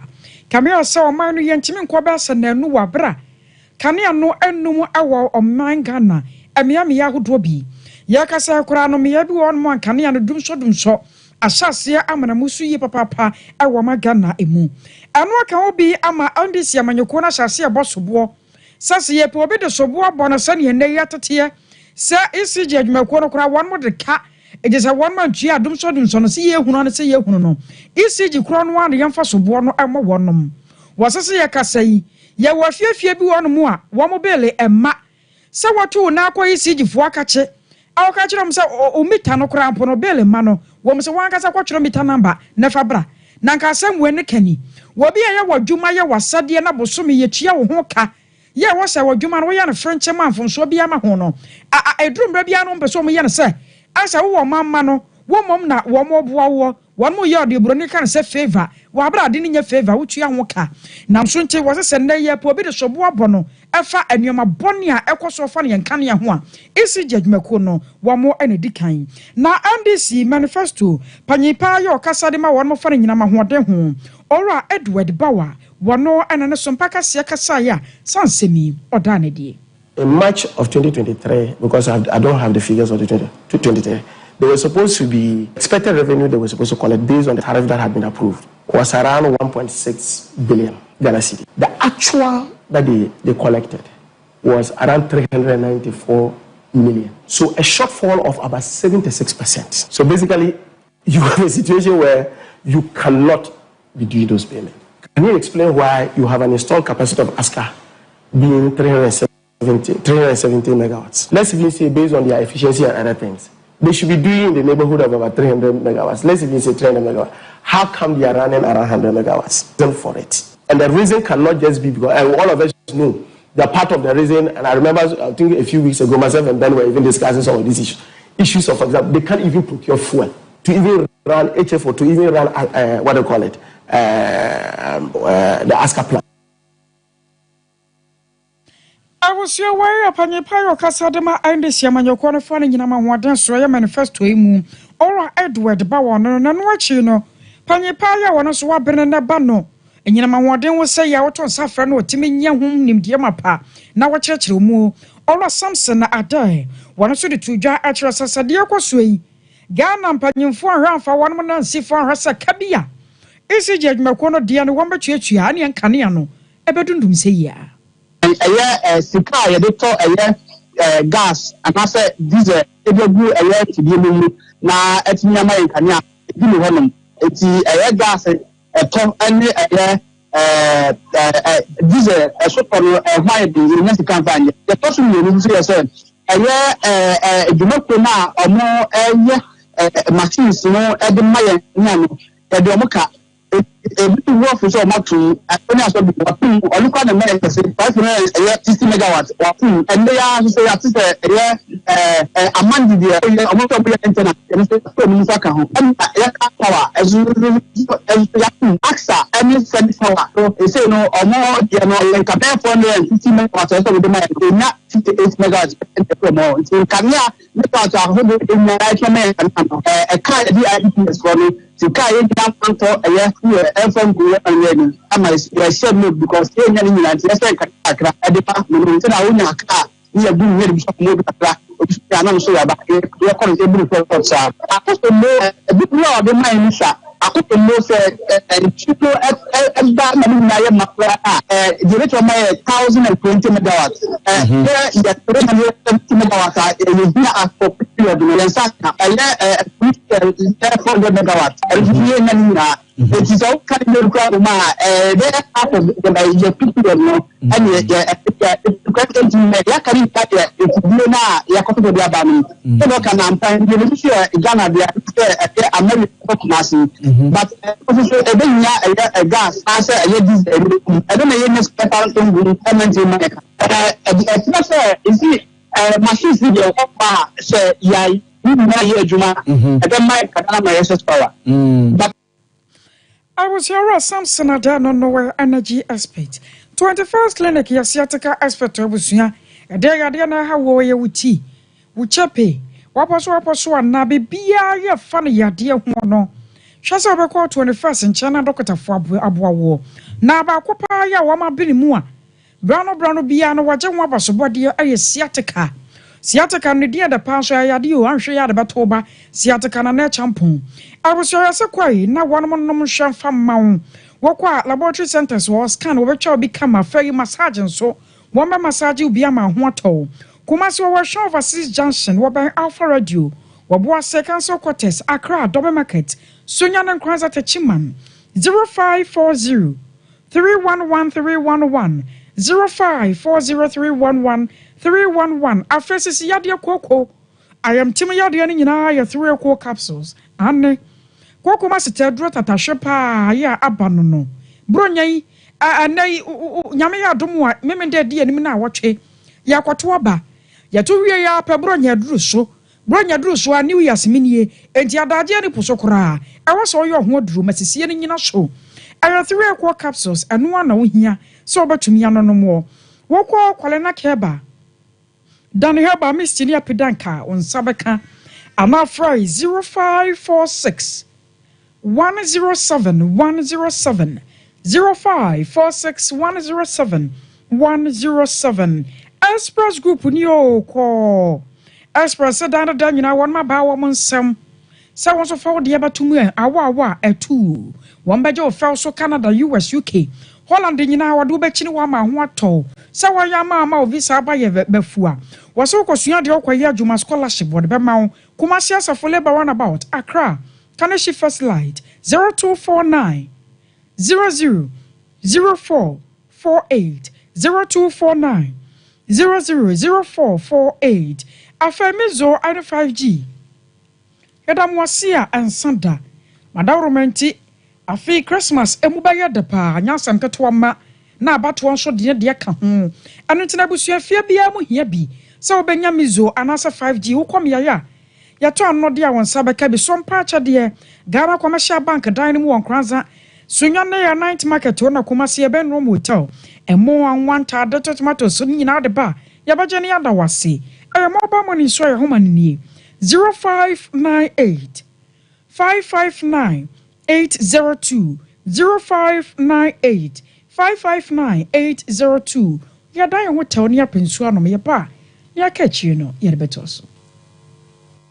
kamia se o man no yentimi nkoba se na anu wabra kan ya no enum awo oman Ghana emiame ya hodo bi ya kasa kura no me ya bi won mo kan ya no dumso ahyase amana musu yi papa awo ma Ghana emu anu aka obi ama andisi amanyoko na hyase bosobo sase ye pe obi de sobo abono sane ne yatete se isije adwumako no kura won mo de ka ejesa won man twa dumso no se ye hunu no se ye hunu no isije kura no wan yemfa sobo no emo wonom wasase ye kasai ye wafiefie bi won mo a wo mo bele emma se watu na akwa isije fu akache awka kire mo se o mita no kura mpo no bele ma no wo mo se wan kasa kwa kire mita number na fabra na nka asem we ne kani wo bi ye wadwuma ye wasade na bosome ye tua wo ho ka Yeah, what's our Juman way and French man from Sobia Mahono. I dream Rabiano Besomian say, as a woman mano, one na one more one more year, the Bronican say favor, Wabra didn't your favor, which you waka. Now, Sunte was a Sunday, ya poor bit of Sobuabono, Efa and Yama Bonia, Echo so funny and Kanya one. Is it Judge Macono, one more any decline. Now, NDC manifesto, Panipa, your Casadima, one more funny in Amahuadehu, Ora Edward Bauer, one more and an Sompaka Siakasaya, San Semi, or Danedy. In March of 2023, because I don't have the figures of the 2023, they were supposed to be expected revenue they were supposed to collect based on the tariff that had been approved was around 1.6 billion Ghana cedi. The actual that they collected was around 394 million. So a shortfall of about 76%. So basically, you have a situation where you cannot be doing those payments. Can you explain why you have an installed capacity of ASCA being 370 megawatts? Let's even say based on their efficiency and other things. They should be doing in the neighborhood of about 300 megawatts. Let's even say 300 megawatts. How come they are running around 100 megawatts? Reason for it. And the reason cannot just be because, and all of us know, the part of the reason, and I remember, I think a few weeks ago, myself and Ben were even discussing some of these issues of, for example, they can't even procure fuel to even run HFO, to even run, what do you call it, the ASCA plant. I was your way upon your pyro Casadema and this Yaman, your corner finding in Amawadan, so I manifest to him. Or Edward Bowen, and what you know. Panyapaya, one of swabbing and a bano. And Yamawadan will say, I want to suffer no Timmy young whom named Yamapa. Now a church will move. Or Samson at day. One of the two jar actress as a dear Cosway. Ganam Panyum for around for 1 month and see for Rasa Cabia. Is it Judge Macono Diana Wamba Church, Yani and Caniano? Ebedundum say ya. Sika ya deto gas and I said diesel ebebu to be na etinyama yankania ebi no honom eti gas to ene diesel so no hwan bi ni sika fanye the person you know say edumako na omo machines no edemaye nyano edomoka work for some to only as well or look at the men 560 megawatts and they are say at a man the almost internet and power as AXA any service power so they say no or more you know like a 450 megawatts with the man not 58 megawatts more so can ya make out in a car the for me to carry down from Guru and Ready. I might share milk because they are in the second at the park. I own a car. We are doing very much I'm sure about it. We are calling able to I put the more a bit more of the mind. I put the most cheaper as that the rate of my 1,020 megawatts. Here is 370 megawatts. You hear us for period and 400 megawatts. And it is all kind of crowd. They are part of the people and the carry packet. It's Luna, Yakoto Diabami. You know, can I'm finding the Ghana, the American, but a gas, I say, I don't know any special thing with comment in America. Is it machines video? Say, yeah, you know, Juma, and then my SS power. But I was here Samson Adano nowhere energy expert. 21st clinic Yasiatica expert was here. A day I didn't know how warrior with tea. With chappy. Wapaso and Nabi Bia funny ya dear one. Shasa record 21st in China doctor for Abwa war. Naba Copa ya wama Billy Moore. Brano Biano Wajan Wabaso body a Siatica. Siatica Nidia the Pasha Yadio and Shia the Batoba, Siatica and a champon. I was sure as a quiet, now one more sham from Mount. Wakwa laboratory centers was can over become a ferry massage and so one massage will be a man wato. Kumaso was show of Assist Junction, what by Alpha Radio, Wabua second so quarters, Accra, Double Market, Sunyan and Kwanza Chiman 0540 311 311 0540 311 311. Our face is Yadia Coco. I am Timmy Yadian in I 3 or 4 capsules. Anne Coco must tell Drota Tashepa, ya abanono. Bronyai, anai nyame ya domo a meme de de anim na wotwe ya kwato aba ya to wie ya pa bronya duru so a new year seminie enti adaje ne poso kora e wo so yo ho duru masisiye ne nyina so ayo 3 capsules anu ana wo hia so obatumi anonomo wo kwa kwale na keba dan heba mistini apidanka on sabeka ama fry 0546 107 107 0546 107 107 Express Group ni o ko Express dan nyina won ma ba wo nsem se won so fa wo de batumu awa etu won beje o fa so Canada US UK Holland nyina wado be chini wa ma ho ato se wa ya ma o visa ba ye bafua wo so ko sua de okoye adwuma scholarship wo de be ma wo kuma sia safo labor runabout Accra Kaneshi First Light 0249 000448 0249 000448 Afemizo ina 5G Yada mwasia ansanda Madawromenti afi Christmas emubaye depa nyasam ketwa ma na abato nso de ka ho anu tina busua fia bia mu hia bi se obenya mizo anasa 5G ukom ya to anode a won sabeka bi Sompa chade Gara Commercial Bank dan mu won kranza sunya na ya night market wona Kumasi eben room hotel emo an wanta de tomato so nyina de ba ya baje ne yada wase mobile money so ya homa ni 0598 559 802 0598 559 802 ya dan hotel ne ya pensu anom ya ba ya kachi no ya betos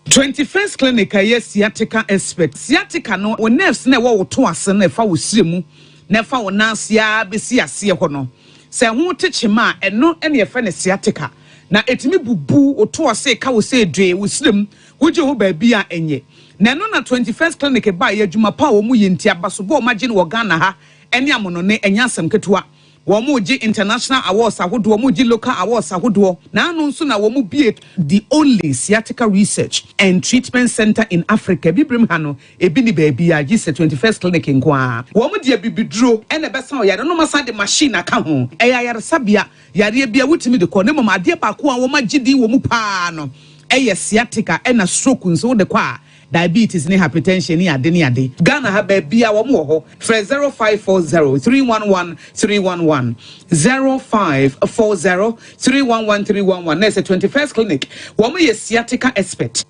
21st clinic aye sciatica expert sciatica no o nerves na wo to ase na fa wo siremu na fa wo nansia besi ase ho no se ho techima eno ene ye fa ne sciatica na etimi bubu o to ase ka wo se dwe wo sirem wo je ho ba bia enye na no na 21st clinic ba ye adwuma pa wo mu yenti abaso bo magine wo Ghana ha ene amono ne enyasem ketua Womuji international awards ahodo womuji local awards ahodo na anu nso na womu bie the only sciatica research and treatment center in Africa bibrim ha no ebi ni baabi a gise 21st clinic nkoa womu de bibidro ene besa o yare no masa de machine aka ho eya yare sabia yare bia wutimi de ko ne mama de ba ko a womu agidi womu pa no eye sciatica ena stroke nso de kwa diabetes ni hypertension ni ade Ghana ha ba bia wo mo ho 0540 311 311 0540 311 311 na 21st clinic wo mo ye sciatica expert.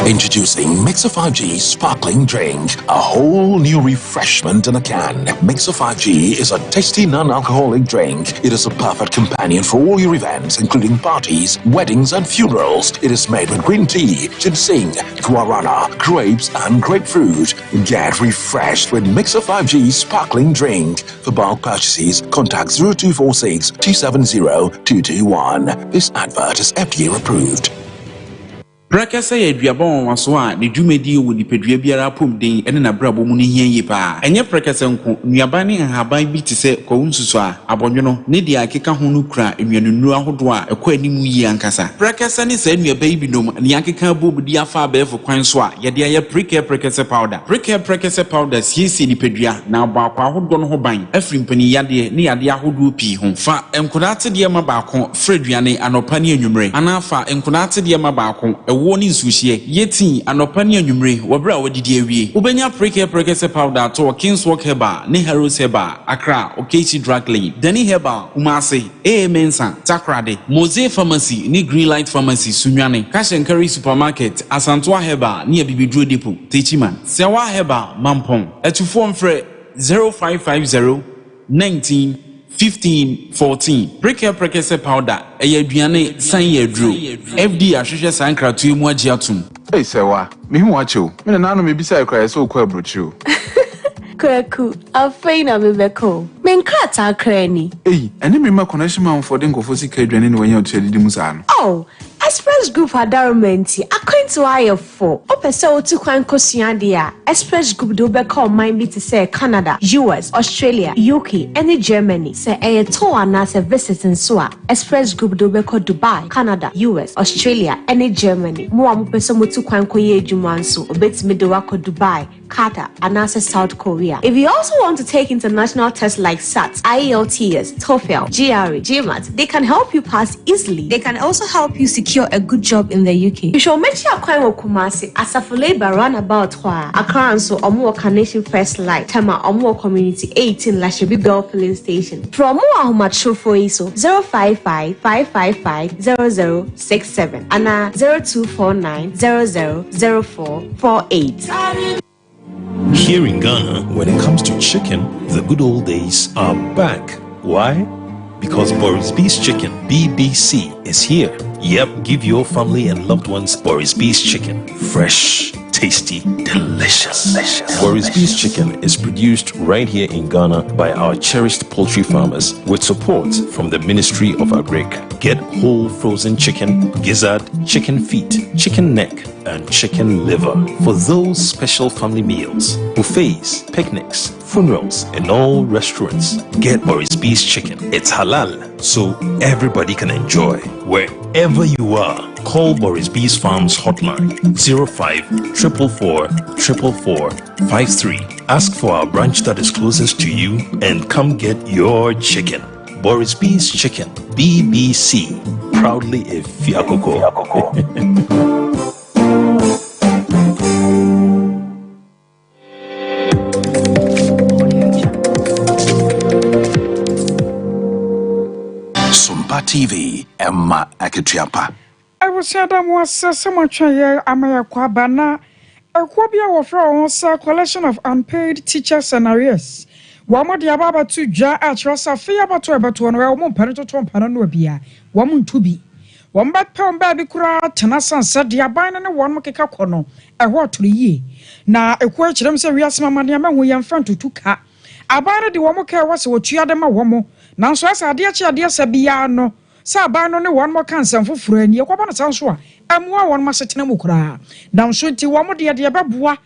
Introducing Mixer 5G Sparkling Drink, a whole new refreshment in a can. Mixer 5G is a tasty non-alcoholic drink. It is a perfect companion for all your events, including parties, weddings, and funerals. It is made with green tea, ginseng, guarana, grapes, and grapefruit. Get refreshed with Mixer 5G Sparkling Drink. For bulk purchases, contact 0246 270 221. This advert is FDA approved. Brakasa ye duabon waso a ne dwumedi wo nipadua biara pomden ene na brabo mu ne hianye pa enye brakasa nko nuaban ne haban bi te se kwunsuso a abonwono ne dia akeka ho no kura enwanunu ahodo a ekwa animu yi ankasa brakasa ne sa nuaban bi nom ne akeka bobudi afa abefo kwan so a ye dia ye brakasa powder siesi nipadua na ba kwa ahodo no ho ban afri mpani yade ne yade ahodo pi ho fa enkodate de ma ba ko freduane anopa ne anwumre anafa enkodate de ma ba ko woni nsuhie yeti anopa ne anwumre wobra wodidi awie ubenya prekese powder to Kingswalk Herbal ne Heroes Herbal Accra Okechi Drug Lane Dani Herbal Kumase Mensa Takrade Mose Pharmacy ne Greenlight Pharmacy Sunwane Cash and Carry Supermarket Asantwa Herbal ne Bibidro Depot Techiman Sewa Herbal Mampong etufo mfre 0550 19 15-14 prekese powder aduane san yadro FD ahwehwe san kratu mu agiatum Hey sewa me hu acho me na no me bisa ekra so kwa brochu Kwaku afeina me beko me nkrata krani eni me ma connection man for den kofo sika aduane ne wanya otu adidi musa no Oh Express Group adarumenti akwentu ayefo opese otu kwan kosua dia Express Group do be call mind to say Canada, US, Australia, UK, any Germany say a tour na se visiting so Express Group do be call Dubai, Canada, US, Australia, any Germany. Mo amopese motu kwan koye adwuma nso obetimi do wako Dubai, Qatar, and also South Korea. If you also want to take international tests like SAT, IELTS, TOEFL, GRE, GMAT, they can help you pass easily. They can also help you secure a good job in the UK. You should make sure you Kumasi as a labor roundabout Accra and so Omo Carnation First Light, Tema Omo Community 18 Lashibi Bell Filling Station. From more how much show for ISO 055-555-0067 and 0249-000448. Here in Ghana, when it comes to chicken, the good old days are back. Why? Because Boris B's Chicken, BBC, is here. Yep, give your family and loved ones Boris B's Chicken. Fresh, tasty, delicious. Boris B's Chicken is produced right here in Ghana by our cherished poultry farmers with support from the Ministry of Agric. Get whole frozen chicken, gizzard, chicken feet, chicken neck, and chicken liver for those special family meals, buffets, picnics, funerals, and all restaurants. Get Boris B's Chicken. It's halal, so everybody can enjoy. Wherever you are, call Boris B's Farms hotline 05-444-444-53. Ask for our branch that is closest to you and come get your chicken. Boris B's Chicken, BBC, proudly a Fiakoko. Sompa TV, Emma Akitiapa. I was Adam was so much a Amaya Kwabana, a Kwabia of our collection of unpaid teacher scenarios. Wamo diababa tu ja atrasa fia batu ebatu wanwe wamo mpaneto to mpanano bia wamo ntubi wambat pe omba bi kura tenasan se diaban ne wonmo keka kono eho aturiye na ekwo kirem se wiase mamane ama hu yemfa ntutuka aban de wamo ka wase wotua de ma wamo nanso asa ade achi ade asa bia no sa aban no ne wonmo kansan foforo ani ekwa bana sanso a amua wonmo setena mu kura nanso nti wamo de beboa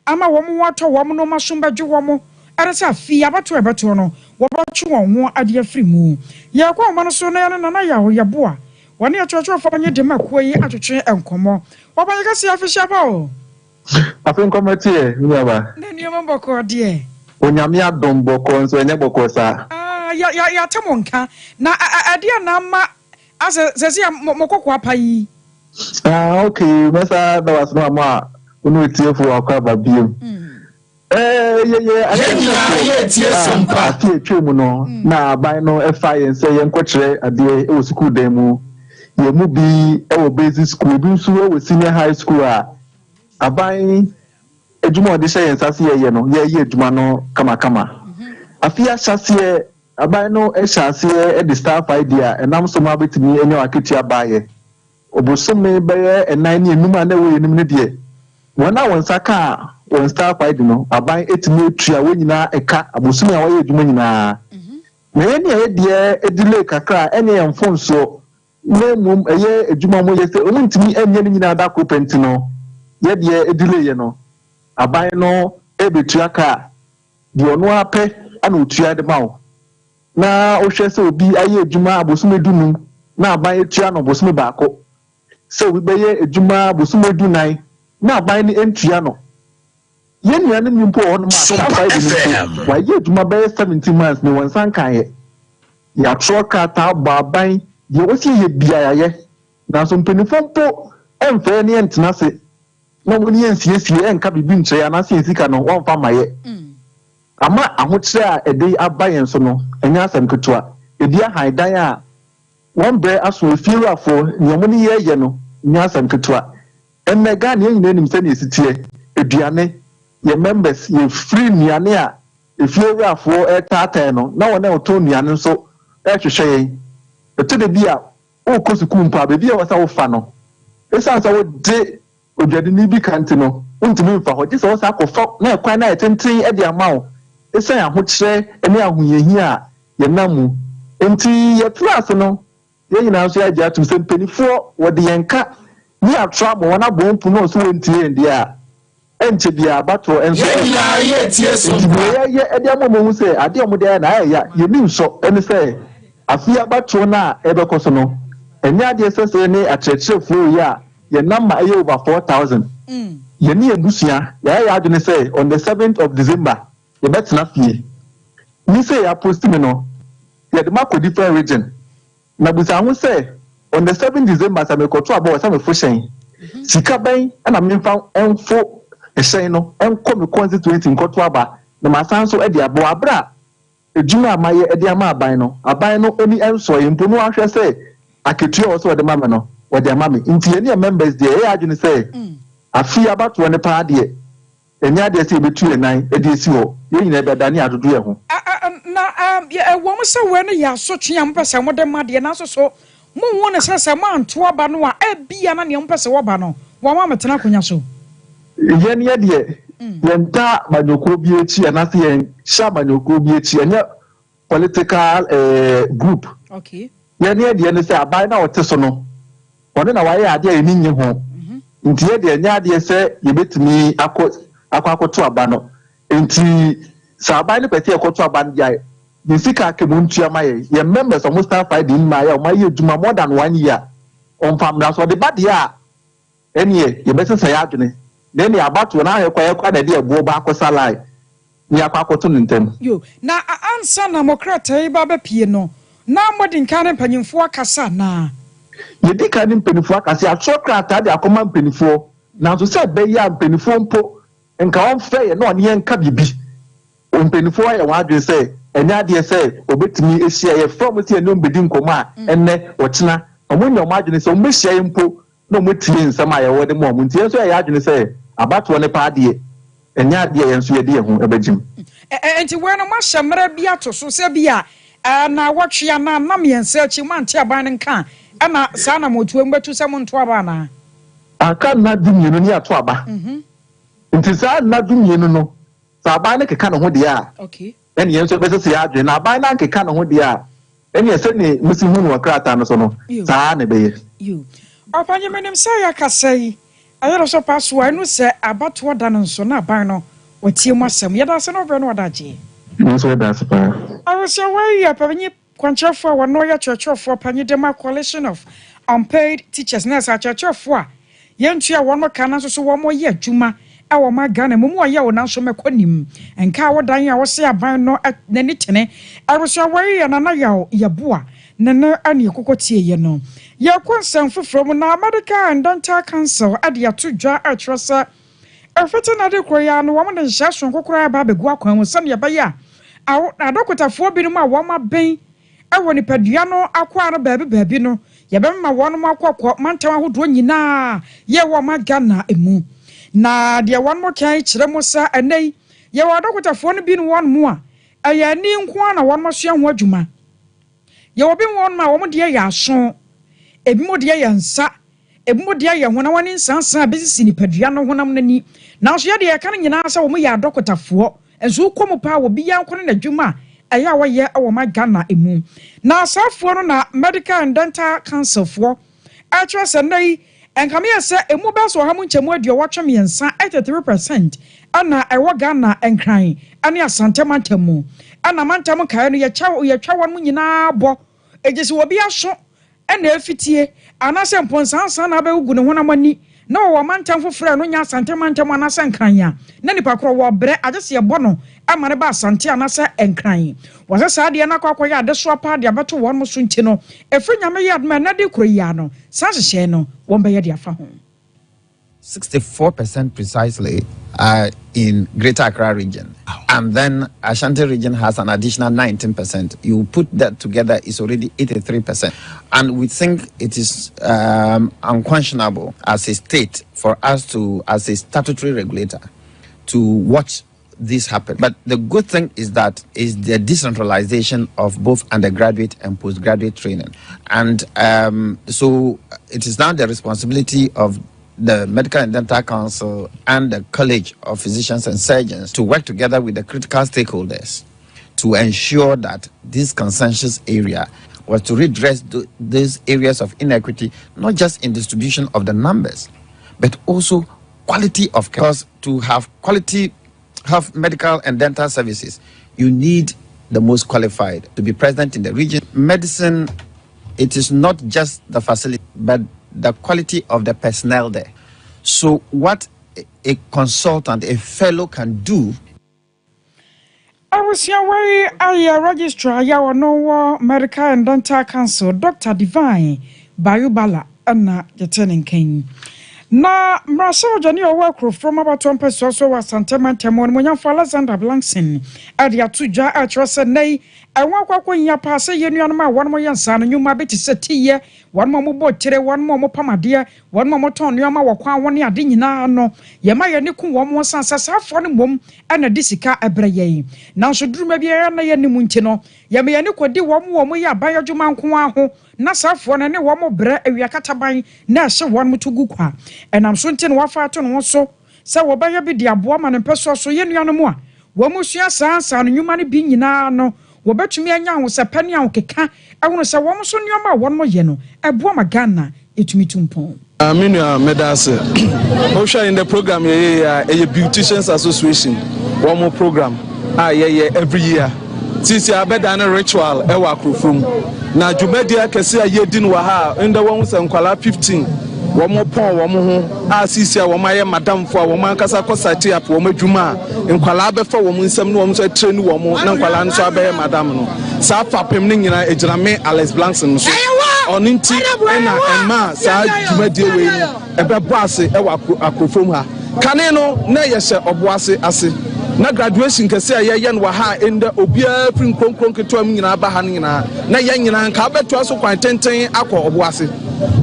ama wamo wato wamo no masumba dwe wamo arasa fi abato ebeto no wobachu won ho ade afri mu ye kwa ma no so na na ya ho yeboa woni achocho fa nye de makoyi atwetwe enkomo woba ye kase afihia ba o afin komati e nyaba na ni mo boko de onyame adom boko nso enye boko sa ya temonka na ade na ma asese mokoko apai okay mesa da wasno ma unu tiefu akwa babiem Sompa mu no na aban no efa yen se yen kwekere ade e wo school dem mu ye mu bi e wo basic school bi nso e wo senior high school a aban ejuma ode se yen sase ye no ye ejuma no kama afia sase aban no e sase e the staff idea enam so ma betimi enyo aketi abaye obosome beye enan ni enuma na wo yenim ne de wona won saka won staff ID no aban etimi etua wonyina eka abosumi a waye adwuma nyina na ye ne ye de edile kakra ene ye mfonso na mum eye adwuma mo ye se onu ntimi enye ne nyina da ko penti no ye de edile ye no aban no ebetua ka de onu ape ana otua de mawo na ohwe se obi aye adwuma abosumi dunum na aban etua no abosumi baako se obi beye adwuma abosumi dunan na aban ni entua no yen ya ni mpo on ma wa ye duma be 17 months ni won san kan ye ya troka ta baban ye wasi ye bia ye na so mpenifo mpo emfe ni entena se na woni ensiesie enka bibi nche ya na se ensika no won fa maye ama ahokyere a ede abayen so no enya asem ketua edi ahaidan a won bre aso efiewafo nyomoni ye no nya asem ketua emega ne nyina nim se ne esitie eduane ye members ye free niane a efiewafo etata no na wona oto niane nso ehwehwe eto de bia o kosuku mpa be bia wasa wo fa no esa sa wo de odwade ni bi kante no untimi mfa ho je se wo sa akofo na ekwan na etenten e de amawo esa ya ho kire ene ahoyehi a ye namu enti ye class no yɛn nyinaa nso yɛagye ato sɛ mpanimfoɔ wɔde yɛn ka ne atra ma wɔn abɔ mpu no nso wɔntie yɛn deɛ a ɛnkyɛ bia abatoɔ nso yɛyɛ ɛde ama mu sɛ adeɛ a wɔde ayɛ na ayɛ ya yɛni nsɔ ɛne sɛ afei abatoɔ no a ɛbɛkɔ so no ɛnyɛ adeɛ sɛ sɛ ne akyerɛkyerɛfoɔ yi a yɛnam ma ɛyɛ over 4,000 yɛne yɛbusua yɛayɛ adwene sɛ on the 7th of December yɛbɛtena fie ni sɛ yɛaposti me no yɛde ma kɔ different region na busa ho sɛ on the 7th December sɛ mekɔto abɔ wɔ sɛ mefo hyɛn sika bɛn ɛna memfa ɛmfo ɛhyɛn no ɛnkɔ me constituency nkɔto aba na masan so ɛde abɔ abrɛ a edwuma a mayɛ ɛde ama aban no ani ɛnsɔ yɛ mpo no ahwɛ sɛ aketua wɔ sɛ wɔde ma me no wɔde ama me nti yɛne yɛ members deɛ ɛyɛ adwene sɛ afei abatoɔ ne paa deɛ ɛnyɛ adeɛ sɛ yɛbɛtu yɛ nan ɛde esi hɔ yɛn nyinaa bɛda ne adodo yɛ ho na wɔn sɛ wɔn no yɛ asotwe a mpɛ sɛ wɔde ma deɛ nanso so mo wɔn ne sɛ sɛ mo anto aba no a ebia na nea mpɛ sɛ wɔba no wɔn ma metena akonnwa so yɛn yɛ deɛ yɛn ta manyɔkuo bi akyi anaasɛ yɛn hyɛ manyɔkuo bi akyi ɛnyɛ political group okay yɛn yɛ deɛ ne sɛ aban na ɔte so no ɔne na wayɛ adeɛ a yɛn nye ho nti yɛ deɛ nyɛ adeɛ sɛ yɛbɛtumi akɔto aba no nti sɛ aban no pɛ sɛ yɛkɔto aba no deɛ ne sika akemu ntua ma yɛ members ɔmo staff ID ma yɛ ɔmo ayɛ adwuma more than 1 year ɔmfamra so ɔde ba deɛ a ɛneɛ yɛbɛsesa yɛ adwene na ɛne abatoɔ na ayɛkɔ na ɛde ɛboɔ ba akɔsa line ne akɔ akɔto ne ntɛm yo na ansa na mokrata yi ba bɛpie no na mɔde nka ne mpanyimfoɔ akasa na yɛdi ka ne mpanyimfoɔ akasa atwerɛ krataa de akɔma mpanyimfoɔ nanso sɛ ɛbɛyɛ a mpanyimfoɔ mpo nka wɔmfrɛ yɛ na ɔne yɛn nka biribi mpanyimfoɔ ayɛ wɔn adwene sɛ ɛnyɛ adeɛ sɛ obetumi ahyia yɛ fɔm sɛ ɛne ombedi nkɔmɔ a ɛnɛ wɔkyena ɔmo nyɛ ɔmo adwene sɛ ɔmo ahyia yɛ mpo na ɔmo tie nsɛm a yɛwɔ de mu ɔmo nti yɛn nso yɛ adwene sɛ abatoɔ ne paa adeɛ ɛnyɛ adeɛ yɛn nso yɛde yɛn ho ɛbɛgyim nti wɔn no mahyɛ mmerɛ bi ato so sɛ bi a na wɔtwe na nam yɛn sɛ akyi mo ante aban no nka ɛna saa na motuo mbɛtu sɛ mo nto aba na aka nna du mmienu ne ato aba nti saa nna du mmienu no saa aban no keka ne ho deɛ a ɛne yɛn nso bɛsɛ sɛ yɛ adwene na aban no ankeka ne ho deɛ a ɛne yɛ sɛne mesi hu no wɔ krataa no so no saa ne bɛyɛ ɔpanyɛ menim sɛ yɛakasa yi ayɛrɛ so pa so a ɛno sɛ abatoɔ da no nso na aban no wɔtie mu asɛm yɛda ase no wobɛ no wɔdagyeɛ nso yɛda ase paa awosɛ wɔyi apanyɛ kwankyerɛfoɔ a wɔno yɛ kyerɛkyerɛfoɔ panyɛ dema coalition of unpaid teachers na ɛsɛ akyerɛkyerɛfoɔ a yɛntua wɔn ka no nso so wɔn yɛ adwuma ɛwɔ ma Ghana mu a yɛ wo nanso mɛkɔ nim nka wodan a wɔse aban no n'ani tene awosɛ wɔyi yɛ nana yɛboa nana ani kokɔ tie yɛ no yɛkɔ nsɛm foforɔ mu na Medical and Dental Council ade ato dwa atwerɛ sɛ ɛfete na de kɔ ya no wɔn de nhyɛ so kokora ba begu akwan mu sɛ yɛbɛyɛ a adɔkotafoɔ binom a wɔn abɛn ɛwɔ nipadua no akɔ ano baabi no yɛbɛma wɔn mo akɔkɔ mantam ahodoɔ nyinaa yɛwɔ ma Ghana emu na deɛ wɔn mo kan kyerɛ mo sa ɛnɛ yɛwɔ adɔkotafoɔ no bi no wɔn mu a ɛyɛ ani nko na wɔn mo so ho adwuma yɛwɔ bi wɔn ma wɔn deɛ yɛ aso ebi mo deɛ yɛ nsa ebi mo deɛ yɛ honam ne nsansan a bɛsisi nipadua no honam n'ani nanso yɛ deɛ yɛka no nyinaa sɛ wɔn yɛ adɔkotafoɔ nso kɔ mu paa wɔ bi yɛ nkɔ ne n'adwuma ɛyɛ a wɔyɛ ɛwɔ ma Ghana emu na asaafoɔ no na Medical and Dental Council foɔ ɛkyerɛ sɛ nnɛ yi nkame yɛ sɛ emu bɛ so ɔha mu nkyɛmu aduɔwɔtwe mmiɛnsa 83% ɛna ɛwɔ Ghana nkran ɛne asante mantam mu ɛna mantam kae no yɛtwa wɔn mu nyinaa bɔ egye sɛ obi aso ɛna efitie anasɛ mponsansan na abɛgugu ne honam ani na wɔwɔ mantam foforɔ no nya asante mantam anasɛ nkran ya na nipa korɔ wɔ brɛ agye sɛ yɛbɔ no ama ne ba asante anasɛ nkran wɔsɛ saa deɛ no akɔyɛ adesoa paa de abɛto wɔn mo so nti no ɛfiri nyame yɛ adoma na de kuro yia no saa hyehyɛ no wɔn bɛyɛ de afa ho 64% precisely in Greater Accra region. And then Ashanti region has an additional 19%. You put that together, it's already 83%. And we think it is unconscionable as a state for us to, as a statutory regulator, to watch this happen. But the good thing is that is the decentralization of both undergraduate and postgraduate training. And so it is now the responsibility of the Medical and Dental Council and the College of Physicians and Surgeons to work together with the critical stakeholders to ensure that this consensus area was to redress these areas of inequity, not just in distribution of the numbers, but also quality of care. Because to have quality health, medical, and dental services, you need the most qualified to be present in the region. Medicine, it is not just the facility, but the quality of the personnel there. So what a consultant, a fellow can do. I was here where I registrar your no Medical and Dental Council, Dr. Divine Bayubala, Anna Jetening King. Na mraso jani owa from about 1 person so was sentiment temon when you follow Alexander Blankson at the atuja at Rosa Nay. I want when you pass a union ma 1 more son and you might be to set here 1 more boat today 1 more pamadia 1 more ton yama wakwa 1 year dinina no yamaya niku 1 more sans half one mum and a disika ebreye. Now should dream maybe a yani muntino yamaya niku di 1 more ya by a juman kuaho na safo na ne wo mo bre awiakata ban na hye won mutugu kwa enam so nti no wafa ato no so se wo ba ya bi di aboa ma ne peso so ye nuano mu a wo mu sua sansa no nyuma ne bi nyina no wo betumi anya ho se pani a okeka ehunu se wo mo so nuama a won mo ye no eboa ma Ghana etumi tumpon Aminu medase o share in the program a beauticians association one more program every year since I bet an ritual ewa krofum na dwumadia kese a yedin wa ha nda won se nkwala 15 wo mo pon wo mo ho a sisi a wo maye madam fo a wo man kasa kosati apo wo madwuma nkwala befa wo mo nsam no wo so train wo mo na nkwala nso abe madam no sa fapem ne nyina ejirame Alex Blankson so oninti na ema sa dwumadia we ebe boase ewa akrofum ha kane no na yehye oboase ase na graduation kese a ye no ha enda obia free nkronkron keto am nyina ba ha nyina na ye nyina nka beto aso kwan tenten akọ oboase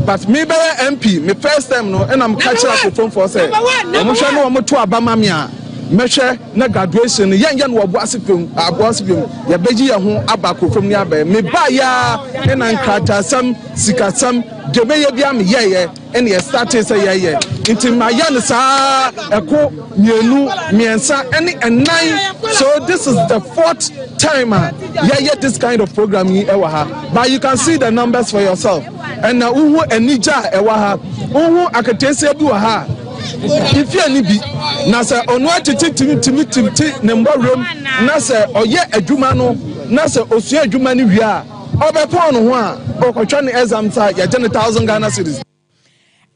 but me be MP me first time no and I'm catching up with phone for say mo hwe no mo to abama me a mehwe na graduation ye no oboase pem aboase pem ye beji ye ho aba krofom ni aba me ba ya na nkata sam sikasam debe ye bia me ye and ye started say ye inti mayan sa eko mienu miensa any and 9 so this is the 4th time this kind of program ewa ha but you can see the numbers for yourself and na uhu enija ewa ha uhu akatese bi wa ha if you ni bi na se onu atiti ne mbawrem na se oye adwuma no na se osua adwuma ni wi a obepon no ho a okotwa ne exam ta ya 10,000 Ghana cedis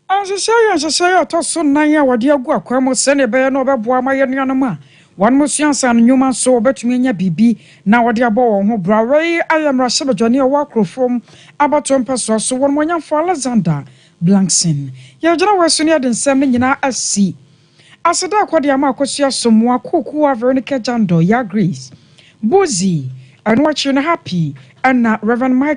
Ansesaya to so nan ya wade agu akwamo sene be no beboa ma ye nuanom a wan musuansa no nyuma so betumi anya bibi na wade abo won ho brawe ayamra sebejone o wakrofom abato mpeso so won monya for Alexander Blankson ya jana wasuni ade nsem ne nyina asi aseda akwade ama akosua somo akoku a Veronica Jando ya Grace Bozi anwachi na happy and Reverend Michael